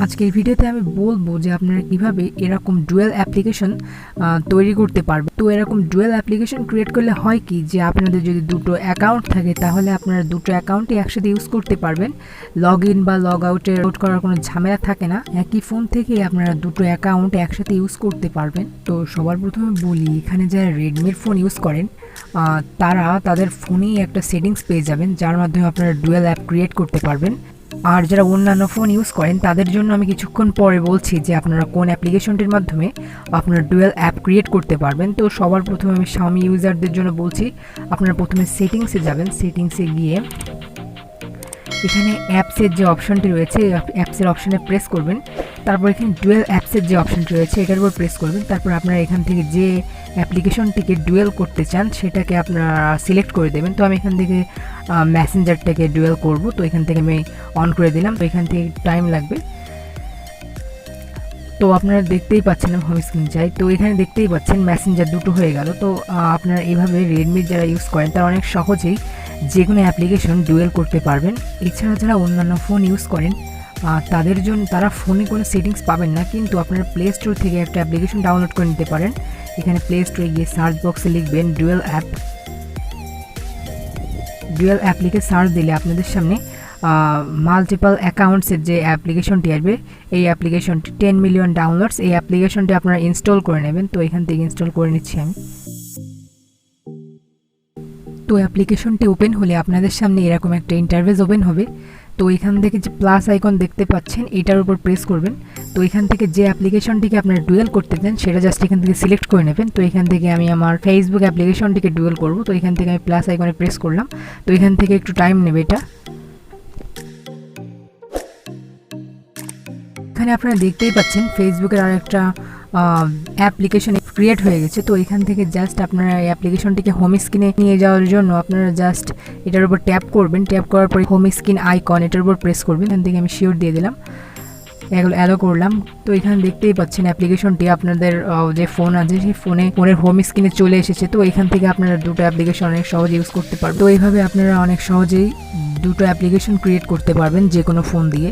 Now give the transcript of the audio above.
আজকের ভিডিওতে আমি বলবো যে আপনারা কিভাবে এরকম ডুয়েল অ্যাপ্লিকেশন তৈরি করতে পারবেন। তো এরকম ডুয়েল অ্যাপ্লিকেশন ক্রিয়েট করলে হয় কি যে আপনাদের যদি দুটো অ্যাকাউন্ট থাকে তাহলে আপনারা দুটো অ্যাকাউন্টই একসাথে ইউজ করতে পারবেন। লগ ইন বা লগ আউটের করার কোনো ঝামেলা থাকে না, একই ফোন থেকে আপনারা দুটো অ্যাকাউন্ট একসাথে ইউজ করতে পারবেন। তো সবার প্রথমে বলি, এখানে যারা রেডমির ফোন ইউজ করেন তারা তাদের ফোনেই একটা সেটিংস পেয়ে যাবেন যার মাধ্যমে আপনারা ডুয়েল অ্যাপ ক্রিয়েট করতে পারবেন। আর যারা অন্যান্য ফোন ইউজ করেন তাদের জন্য আমি কিছুক্ষণ পরে বলছি যে আপনারা কোন অ্যাপ্লিকেশনটির মাধ্যমে আপনারা ডুয়েল অ্যাপ ক্রিয়েট করতে পারবেন। তো সবার প্রথমে আমি Xiaomi ইউজারদের জন্য বলছি, আপনারা প্রথমে সেটিংসে যাবেন। সেটিংসে গিয়ে এখানে অ্যাপসের যে অপশনটি রয়েছে অ্যাপসের অপশনে প্রেস করবেন। তারপর এখানে ডুয়েল অ্যাপসের যে অপশনটি রয়েছে এটার উপর প্রেস করবেন। তারপর আপনারা এখান থেকে যে অ্যাপ্লিকেশনটিকে ডুয়েল করতে চান সেটাকে আপনারা সিলেক্ট করে দেবেন। তো আমি এখান থেকে মেসেঞ্জারটাকে ডুয়েল করব, তো এখান থেকে আমি অন করে দিলাম। তো এখান থেকে টাইম লাগবে। তো আপনারা দেখতেই পাচ্ছেন হোম স্ক্রিন চাই, তো এখানে দেখতেই পাচ্ছেন মেসেঞ্জার দুটো হয়ে গেল। তো আপনারা এইভাবে রেডমির যারা ইউজ করেন তারা অনেক সহজেই যে কোনো অ্যাপ্লিকেশন ডুয়েল করতে পারবেন। এছাড়া যারা অন্যান্য ফোন ইউজ করেন তাদের জন্য তারা ফোনে কোনো সেটিংস পাবেন না, কিন্তু আপনারা প্লে স্টোর থেকে একটা অ্যাপ্লিকেশন ডাউনলোড করে নিতে পারেন। এখানে প্লে স্টোরে গিয়ে সার্চ বক্সে লিখবেন ডুয়েল অ্যাপ। ডুয়েল অ্যাপ লিখে সার্চ দিলে আপনাদের সামনে মাল্টিপল অ্যাকাউন্টসের যে অ্যাপ্লিকেশনটি আসবে, এই অ্যাপ্লিকেশনটি 10 মিলিয়ন ডাউনলোডস, এই অ্যাপ্লিকেশনটি আপনারা ইনস্টল করে নেবেন। তো এখান থেকে ইনস্টল করে নিচ্ছি আমি। তো অ্যাপ্লিকেশনটি ওপেন হলে আপনাদের সামনে এরকম একটা ইন্টারফেস ওপেন হবে। তো এখান থেকে যে প্লাস আইকন দেখতে পাচ্ছেন এটার উপর প্রেস করবেন। তো এখান থেকে যে অ্যাপ্লিকেশনটিকে আপনারা ডুয়েল করতে চান সেটা জাস্ট এখান থেকে সিলেক্ট করে নেবেন। তো এখান থেকে আমি আমার ফেসবুক অ্যাপ্লিকেশনটিকে ডুয়েল করব। তো এখান থেকে আমি প্লাস আইকনে প্রেস করলাম। তো এখান থেকে একটু টাইম নেবে এটা। এখানে আপনারা দেখতেই পাচ্ছেন ফেসবুকের আর একটা অ্যাপ্লিকেশন ক্রিয়েট হয়ে গেছে। তো এখান থেকে জাস্ট আপনারা এই অ্যাপ্লিকেশনটিকে হোম স্ক্রিনে নিয়ে যাওয়ার জন্য আপনারা জাস্ট এটার উপর ট্যাপ করবেন। ট্যাপ করার পরে হোম স্ক্রিন আইকন এটার উপর প্রেস করবেন। এখান থেকে আমি শিওর দিয়ে দিলাম, এগুলো অ্যালো করলাম। তো এখানে দেখতেই পাচ্ছেন অ্যাপ্লিকেশনটি আপনাদের যে ফোন আছে সেই ফোনের হোম স্ক্রিনে চলে এসেছে। তো এখান থেকে আপনারা দুটো অ্যাপ্লিকেশন অনেক সহজে ইউজ করতে পারবেন। তো এইভাবে আপনারা অনেক সহজেই দুটো অ্যাপ্লিকেশন ক্রিয়েট করতে পারবেন যে কোনো ফোন দিয়ে।